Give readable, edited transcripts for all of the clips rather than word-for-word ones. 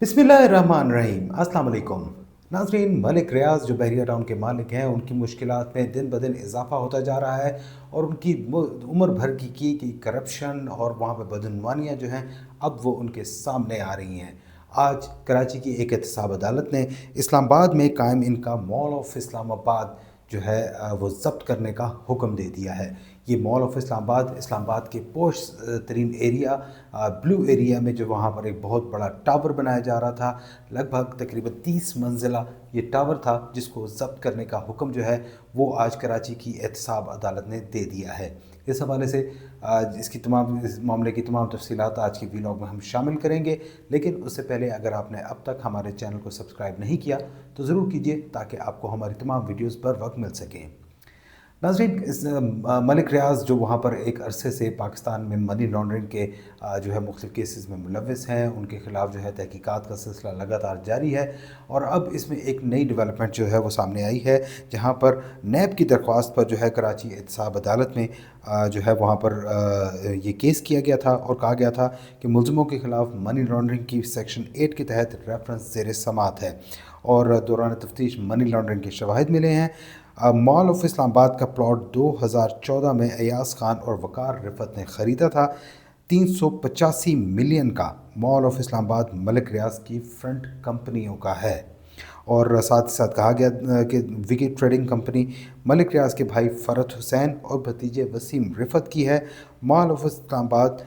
बिस्मिल्लाहिर्रहमानिर्रहीम अस्सलाम वालेकुम नाज़रीन। मलिक रियाज जो बहरिया टाउन के मालिक हैं, उनकी मुश्किलात में दिन ब दिन इजाफा होता जा रहा है और उनकी उम्र भर की गई करप्शन और वहाँ पर बदनवानियाँ जो हैं अब वो उनके सामने आ रही हैं। आज कराची की एक एहतसाब अदालत ने इस्लामाबाद में कायम इनका मॉल ऑफ इस्लामाबाद जो है वो ज़ब्त करने का हुक्म दे दिया है। ये मॉल ऑफ इस्लामाबाद इस्लामाबाद के पोश तरीन एरिया ब्लू एरिया में जो वहाँ पर एक बहुत बड़ा टावर बनाया जा रहा था, लगभग तकरीबन 30 मंजिला ये टावर था, जिसको ज़ब्त करने का हुक्म जो है वो आज कराची की एहतसाब अदालत ने दे दिया है। इस हवाले से इस मामले की तमाम तफसीलात आज के वीलॉग में हम शामिल करेंगे, लेकिन उससे पहले अगर आपने अब तक हमारे चैनल को सब्सक्राइब नहीं किया तो ज़रूर कीजिए ताकि आपको हमारी तमाम वीडियोज़ पर वक्त मिल सकें। नाज़रीन, मलिक रियाज जो वहाँ पर एक अरसे से पाकिस्तान में मनी लॉन्ड्रिंग के जो है मुख्तलिफ़ केसेस में मुलव्वस हैं, उनके ख़िलाफ़ जो है तहकीकात का सिलसिला लगातार जारी है। और अब इसमें एक नई डेवलपमेंट जो है वो सामने आई है, जहाँ पर नैब की दरख्वास्त पर जो है कराची एहतसाब अदालत में जो है वहाँ पर ये केस किया गया था और कहा गया था कि मुलज़िमों के ख़िलाफ़ मनी लॉन्ड्रिंग की सेक्शन 8 के तहत रेफरेंस ज़ेर समात है और दौरान तफ्तीश मनी लॉन्ड्रिंग के शवाहिद मिले हैं। मॉल ऑफ इस्लामाबाद का प्लॉट 2014 में अयाज खान और वकार रिफत ने ख़रीदा था। 385 मिलियन का मॉल ऑफ इस्लामाबाद मलिक रियाज की फ्रंट कंपनियों का है। और साथ ही साथ कहा गया कि विकी ट्रेडिंग कंपनी मलिक रियाज के भाई फ़रत हुसैन और भतीजे वसीम रिफत की है। मॉल ऑफ इस्लामाबाद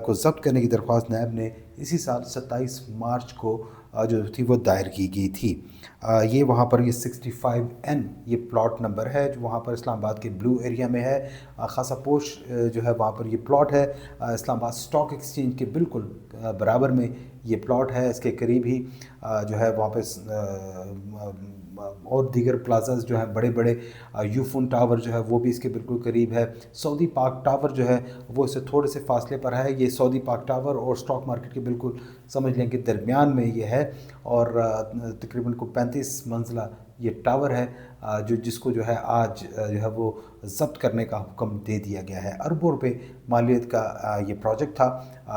को ज़ब्त करने की दरख्वास्त नैब ने इसी साल 27 मार्च को जो थी वो दायर की गई थी। ये वहाँ पर ये 65N ये प्लॉट नंबर है जो वहाँ पर इस्लामाबाद के ब्लू एरिया में है। ख़ासा पोश जो है वहाँ पर ये प्लॉट है। इस्लामाबाद स्टॉक एक्सचेंज के बिल्कुल बराबर में ये प्लॉट है। इसके करीब ही जो है वहाँ पर और दीगर प्लाजाज जो हैं बड़े बड़े, यूफोन टावर जो है वो भी इसके बिल्कुल करीब है। सऊदी पाक टावर जो है वो इससे थोड़े से फासले पर है। ये सऊदी पाक टावर और स्टॉक मार्केट के बिल्कुल समझ लें कि दरमियान में ये है और तकरीबन को 35 मंजिला ये टावर है जिसको जो है आज जो है वो ज़ब्त करने का हुक्म दे दिया गया है। अरबों रुपए मालियत का ये प्रोजेक्ट था।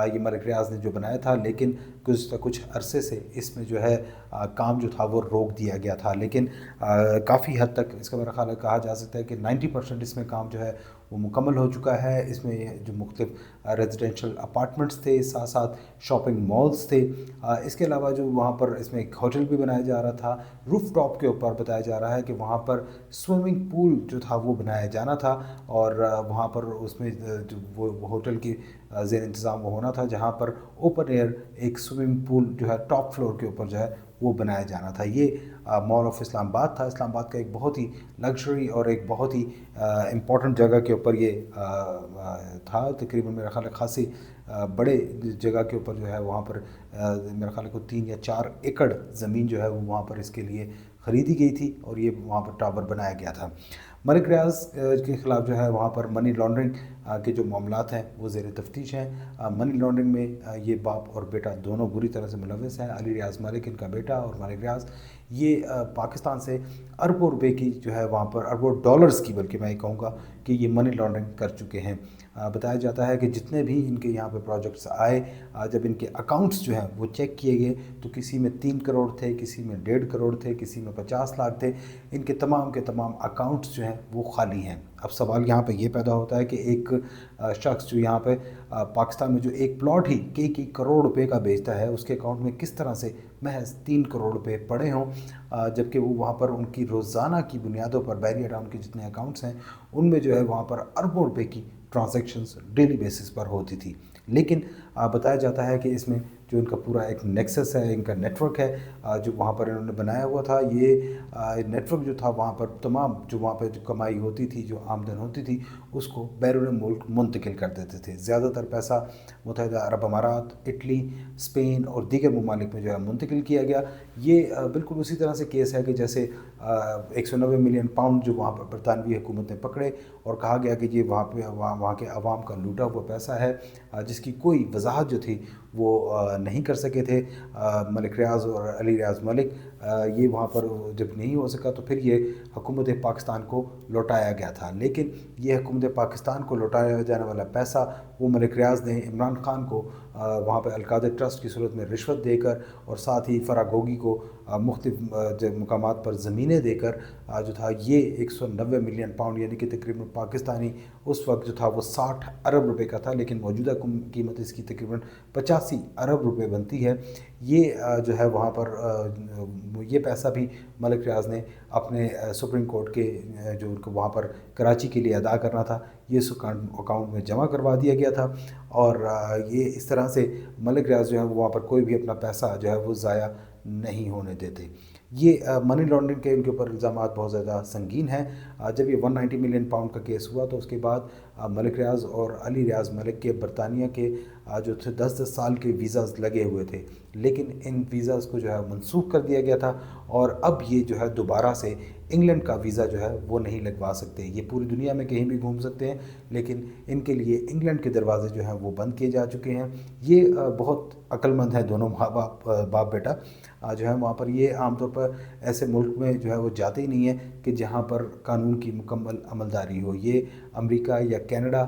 ये मलिक रियाज ने जो बनाया था, लेकिन कुछ अरसे से इसमें जो है काम जो था वो रोक दिया गया था। लेकिन काफ़ी हद तक इसका मेरा ख़्याल कहा जा सकता है कि 90% इसमें काम जो है वो मुकम्मल हो चुका है। इसमें जो मुख्तलिफ रेजिडेंशल अपार्टमेंट्स थे, साथ साथ शॉपिंग मॉल्स थे। इसके अलावा जो वहाँ पर इसमें एक होटल भी बनाया जा रहा था। रूफ टॉप के ऊपर बताया जा रहा है कि वहाँ पर स्विमिंग पूल जो था वो बनाया जाना था और वहाँ पर उसमें जो वो होटल की ज़ेर इंतज़ाम वो होना था, जहाँ पर ओपन एयर एक स्विमिंग पूल जो है टॉप फ्लोर के ऊपर जो है वो बनाया जाना था। ये मॉल ऑफ इस्लामाबाद था। इस्लामाबाद का एक बहुत ही लग्जरी और एक बहुत ही इम्पॉर्टेंट जगह के ऊपर ये था। तकरीबन मेरा ख्याल है खासी बड़े जगह के ऊपर जो है वहाँ पर मेरा ख्याल है को 3 या 4 एकड़ ज़मीन जो है वो वहाँ पर इसके लिए ख़रीदी गई थी और ये वहाँ पर टावर बनाया गया था। मलिक रियाज के ख़िलाफ़ जो है वहाँ पर मनी लॉन्ड्रिंग के जो मामलात हैं वो ज़ेर तफ्तीश हैं। मनी लॉन्ड्रिंग में ये बाप और बेटा दोनों बुरी तरह से मुलव्वस हैं। अली रियाज मलिक इनका बेटा और मलिक रियाज ये पाकिस्तान से अरबों रुपए की जो है वहाँ पर अरबों डॉलर्स की, बल्कि मैं ये कहूँगा कि ये मनी लॉन्ड्रिंग कर चुके हैं। बताया जाता है कि जितने भी इनके यहाँ पे प्रोजेक्ट्स आए, जब इनके अकाउंट्स जो हैं वो चेक किए गए तो किसी में 3 करोड़ थे, किसी में 1.5 करोड़ थे, किसी में 50 लाख थे। इनके तमाम के तमाम अकाउंट्स जो हैं वो खाली हैं। अब सवाल यहाँ पे ये पैदा होता है कि एक शख्स जो यहाँ पे पाकिस्तान में जो एक प्लॉट ही कई करोड़ रुपए का बेचता है, उसके अकाउंट में किस तरह से महज 3 करोड़ रुपए पड़े हों, जबकि वो वहाँ पर उनकी रोज़ाना की बुनियादों पर बहरिया टाउन के जितने अकाउंट्स हैं उनमें जो है वहाँ पर अरबों रुपए की ट्रांजैक्शंस डेली बेसिस पर होती थी। लेकिन बताया जाता है कि इसमें जो इनका पूरा एक नेक्सस है, इनका नेटवर्क है जो वहाँ पर इन्होंने बनाया हुआ था। ये नेटवर्क जो था वहाँ पर तमाम जो वहाँ पर जो कमाई होती थी, जो आमदन होती थी, उसको बैरून मुल्क मुंतकिल कर देते थे। ज़्यादातर पैसा मुत्तहिदा अरब अमारात, इटली, स्पेन और दीगर ममालिक में जो है मुंतकिल किया गया। ये बिल्कुल उसी तरह से केस है कि जैसे 190 मिलियन पाउंड जो वहाँ पर बरतानवी हुकूमत ने पकड़े और कहा गया कि ये वहाँ के अवाम का लूटा हुआ पैसा है, जिसकी कोई वजाहत जो थी वो नहीं कर सके थे मलिक रियाज और अली रियाज मलिक। ये वहाँ पर जब नहीं हो सका तो फिर ये हुकूमत पाकिस्तान को लौटाया गया था। लेकिन ये हुकूमत पाकिस्तान को लौटाया जाने वाला पैसा وہ ملک ریاض نے عمران خان کو وہاں پہ القادر ٹرسٹ کی صورت میں رشوت دے کر اور ساتھ ہی فرح گوگی کو مختلف مقامات پر زمینیں دے کر جو تھا یہ 190 ملین پاؤنڈ یعنی کہ تقریباً پاکستانی اس وقت جو تھا وہ 60 ارب روپے کا تھا، لیکن موجودہ قیمت اس کی تقریباً 85 ارب روپے بنتی ہے۔ یہ جو ہے وہاں پر یہ پیسہ بھی ملک ریاض نے اپنے سپریم کورٹ کے جو ان کو وہاں پر کراچی کے لیے ادا کرنا تھا یہ اس اکاؤنٹ میں جمع کروا دیا گیا تھا، اور یہ اس طرح سے ملک ریاض جو ہے وہاں پر کوئی بھی اپنا پیسہ جو ہے وہ ضائع نہیں ہونے دیتے۔ یہ منی لانڈرنگ کے ان کے اوپر الزامات بہت زیادہ سنگین ہیں۔ جب یہ 190 ملین پاؤنڈ کا کیس ہوا تو اس کے بعد ملک ریاض اور علی ریاض ملک کے برطانیہ کے جو تھے 10 سال کے ویزاز لگے ہوئے تھے، لیکن ان ویزاز کو جو ہے منسوخ کر دیا گیا تھا، اور اب یہ جو ہے دوبارہ سے انگلینڈ کا ویزا جو ہے وہ نہیں لگوا سکتے۔ یہ پوری دنیا میں کہیں بھی گھوم سکتے ہیں، لیکن ان کے لیے انگلینڈ کے دروازے جو ہیں وہ بند کیے جا چکے ہیں۔ یہ بہت عقل مند ہیں دونوں ماں باپ بیٹا جو ہے وہاں پر۔ یہ عام طور پر ایسے ملک میں جو ہے وہ جاتے ہی نہیں ہیں کہ جہاں پر قانون کی مکمل عملداری ہو۔ یہ امریکہ یا کینیڈا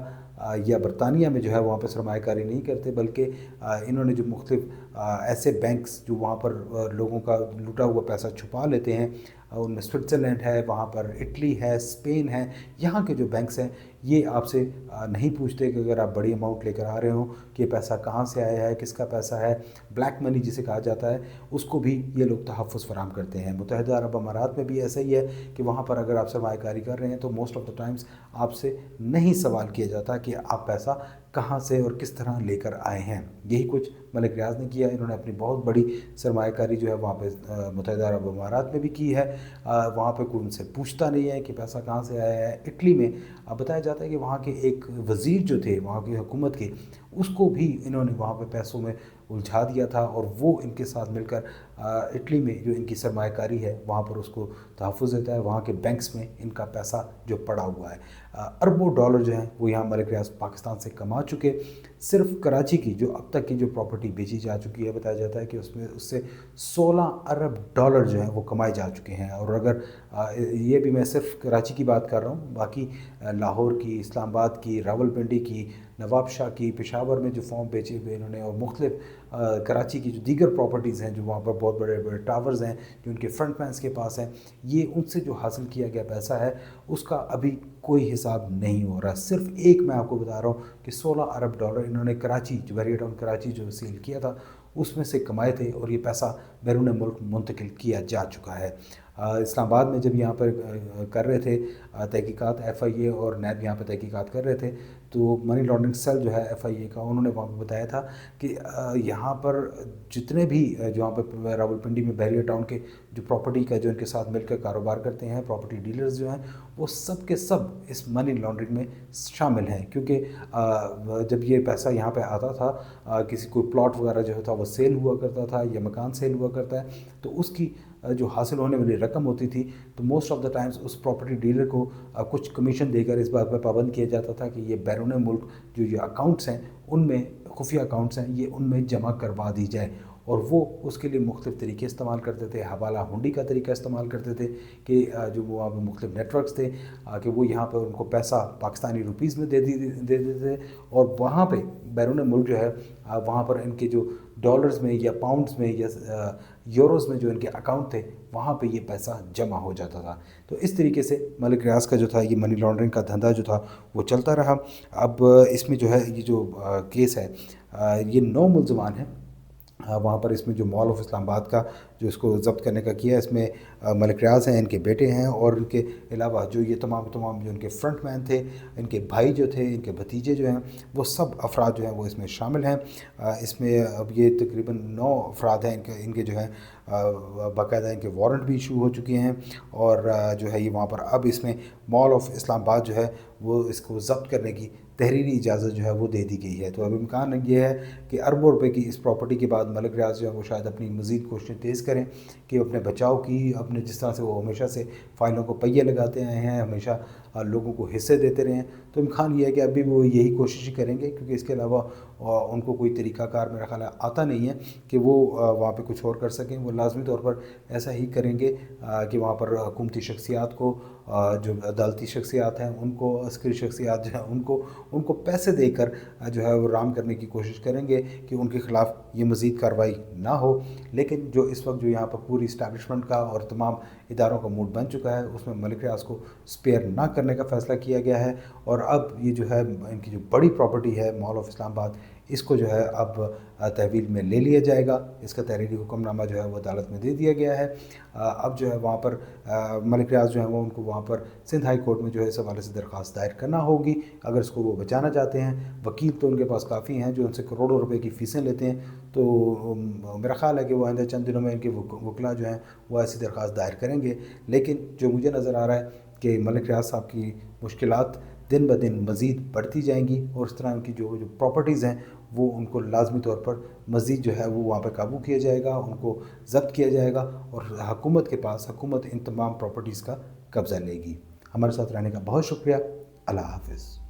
یا برطانیہ میں جو ہے وہاں پہ سرمایہ کاری نہیں کرتے، بلکہ انہوں نے جو مختلف ایسے بینکس جو وہاں پر لوگوں کا لوٹا ہوا پیسہ چھپا لیتے ہیں، ان میں سوئٹزرلینڈ ہے، وہاں پر اٹلی ہے، اسپین ہے، یہاں کے جو بینکس ہیں یہ آپ سے نہیں پوچھتے کہ اگر آپ بڑی اماؤنٹ لے کر آ رہے ہوں کہ یہ پیسہ کہاں سے آیا ہے، کس کا پیسہ ہے۔ بلیک منی جسے کہا جاتا ہے اس کو بھی یہ لوگ تحفظ فراہم کرتے ہیں۔ متحدہ عرب امارات میں بھی ایسا ہی ہے کہ وہاں پر اگر آپ سرمایہ کاری کر رہے ہیں تو موسٹ آف دا ٹائمز آپ سے نہیں سوال کیا جاتا کہ آپ پیسہ کہاں سے اور کس طرح لے کر آئے ہیں۔ یہی کچھ ملک ریاض نے کیا۔ انہوں نے اپنی بہت بڑی سرمایہ کاری جو ہے وہاں پہ متحدہ عرب امارات میں بھی کی ہے۔ وہاں پہ کوئی ان سے پوچھتا نہیں ہے کہ پیسہ کہاں سے آیا ہے۔ اٹلی میں بتایا جاتا ہے کہ وہاں کے ایک وزیر جو تھے وہاں کی حکومت کے، اس کو بھی انہوں نے وہاں پہ پیسوں میں الجھا دیا تھا، اور وہ ان کے ساتھ مل کر اٹلی میں جو ان کی سرمایہ کاری ہے وہاں پر اس کو تحفظ دیتا ہے۔ وہاں کے بینکس میں ان کا پیسہ جو پڑا ہوا ہے، اربوں ڈالر جو ہیں وہ یہاں ملک ریاض پاکستان سے کما چکے۔ صرف کراچی کی جو اب تک کی جو پراپرٹی بیچی جا چکی ہے، بتایا جاتا ہے کہ اس سے 16 ارب ڈالر جو ہیں وہ کمائے جا چکے ہیں۔ اور اگر یہ بھی میں صرف کراچی کی بات کر رہا ہوں، باقی لاہور کی، اسلام آباد کی، راولپنڈی کی، نواب شاہ کی، پشاور میں جو فارم بیچے ہوئے انہوں نے، اور مختلف کراچی کی جو دیگر پراپرٹیز ہیں جو وہاں پر بہت بڑے بڑے ٹاورز ہیں جو ان کے فرنٹ مینس کے پاس ہیں، یہ ان سے جو حاصل کیا گیا پیسہ ہے اس کا ابھی کوئی حساب نہیں ہو رہا۔ صرف ایک میں آپ کو بتا رہا ہوں کہ 16 ارب ڈالر انہوں نے کراچی جو بحریہ ٹاؤن کراچی جو سیل کیا تھا اس میں سے کمائے تھے، اور یہ پیسہ بیرون ملک منتقل کیا جا چکا ہے۔ اسلام آباد میں جب یہاں پر کر رہے تھے تحقیقات ایف آئی اے اور نیب یہاں پہ تحقیقات کر رہے تھے، تو منی لانڈرنگ سیل جو ہے ایف آئی اے کا، انہوں نے وہاں پہ بتایا تھا کہ یہاں پر جتنے بھی جو وہاں پہ راولپنڈی میں بحریہ ٹاؤن کے جو پراپرٹی کا جو ان کے ساتھ مل کر کاروبار کرتے ہیں، پراپرٹی ڈیلرز جو ہیں، وہ سب کے سب اس منی لانڈرنگ میں شامل ہیں، کیونکہ جب یہ پیسہ یہاں پہ آتا تھا، کسی کوئی پلاٹ وغیرہ جو تھا وہ سیل ہوا کرتا تھا یا مکان سیل ہوا کرتا ہے، تو اس کی جو حاصل ہونے والی رقم ہوتی تھی تو موسٹ آف دا ٹائمز اس پراپرٹی ڈیلر کو کچھ کمیشن دے کر اس بات پہ پابند کیا جاتا تھا کہ یہ بیرون ملک جو یہ اکاؤنٹس ہیں ان میں، خفیہ اکاؤنٹس ہیں، یہ ان میں جمع کروا دی جائے، اور وہ اس کے لیے مختلف طریقے استعمال کرتے تھے۔ حوالہ ہنڈی کا طریقہ استعمال کرتے تھے کہ جو وہاں پہ مختلف نیٹ ورکس تھے کہ وہ یہاں پہ ان کو پیسہ پاکستانی روپیز میں دے دیتے تھے، اور وہاں پہ بیرون ملک جو ہے وہاں پر ان کے جو ڈالرز میں یا پاؤنڈز میں یا یوروز میں جو ان کے اکاؤنٹ تھے وہاں پہ یہ پیسہ جمع ہو جاتا تھا۔ تو اس طریقے سے ملک ریاض کا جو تھا یہ منی لانڈرنگ کا دھندا جو تھا وہ چلتا رہا۔ اب اس میں جو ہے یہ جو کیس ہے یہ 9 ملزمان ہیں وہاں پر۔ اس میں جو مال آف اسلام آباد کا جو اس کو ضبط کرنے کا کیا ہے، اس میں ملک ریاض ہیں، ان کے بیٹے ہیں، اور ان کے علاوہ جو یہ تمام جو ان کے فرنٹ مین تھے، ان کے بھائی جو تھے، ان کے بھتیجے جو ہیں، وہ سب افراد جو ہیں وہ اس میں شامل ہیں۔ اس میں اب یہ تقریباً 9 افراد ہیں، ان کے جو ہیں باقاعدہ ان کے وارنٹ بھی ایشو ہو چکے ہیں، اور جو ہے یہ وہاں پر اب اس میں مال آف اسلام آباد جو ہے وہ اس کو ضبط کرنے کی تحریری اجازت جو ہے وہ دے دی گئی ہے۔ تو اب امکان یہ ہے کہ اربوں روپے کی اس پراپرٹی کے بعد ملک ریاض جو ہے وہ شاید اپنی مزید کوششیں تیز کریں کہ اپنے بچاؤ کی، اپنے جس طرح سے وہ ہمیشہ سے فائلوں کو پہیے لگاتے آئے ہیں، ہمیشہ لوگوں کو حصے دیتے رہے ہیں، تو امکان یہ ہے کہ ابھی وہ یہی کوشش کریں گے، کیونکہ اس کے علاوہ और उनको कोई तरीक़ा कार मेरा ख़्याल है आता नहीं है कि वो वहाँ पे कुछ और कर सकें। वो लाज़मी तौर पर ऐसा ही करेंगे कि वहाँ पर हुकूमती शख्सियात को, जो अदालती शख्सियात हैं उनको, अस्करी शख्सियात जो हैं उनको पैसे देकर जो है वो राम करने की कोशिश करेंगे कि उनके ख़िलाफ़ ये मज़ीद कार्रवाई ना हो। लेकिन जो इस वक्त जो यहाँ पर पूरी इस्टेब्लिशमेंट का और तमाम इदारों का मूड बन चुका है, उसमें मलिक रियाज को स्पेयर ना करने का फ़ैसला किया गया है। और अब ये जो है इनकी जो बड़ी प्रॉपर्टी है मॉल ऑफ इस्लामाबाद, इसको जो है अब तहवील में ले लिया जाएगा। इसका तहरीरी हुक्मनामा जो है वो अदालत में दे दिया गया है। अब जो है वहाँ पर मलिक रियाज जो है वो उनको वहाँ पर सिंध हाई कोर्ट में जो है इस हवाले से दरख्वास्त दायर करना होगी अगर इसको वो बचाना चाहते हैं। वकील तो उनके पास काफ़ी हैं जो उनसे करोड़ों रुपए की फ़ीसें लेते हैं, तो मेरा ख़्याल है कि वो आइंदा चंद दिनों में इनके वकला जो हैं वो ऐसी दरख्वास्त दायर करेंगे। लेकिन जो मुझे नज़र आ रहा है कि मलिक रियाज साहब की मुश्किलात दिन ब दिन मज़ीद बढ़ती जाएंगी और इस तरह उनकी जो प्रॉपर्टीज़ हैं वो उनको लाजमी तौर पर मज़ीद जो है वो वहाँ पर काबू किया जाएगा, उनको ज़ब्त किया जाएगा और हुकूमत के पास, हुकूमत इन तमाम प्रॉपर्टीज़ का कब्ज़ा लेगी। हमारे साथ रहने का बहुत शुक्रिया। अल्लाह हाफ़िज़।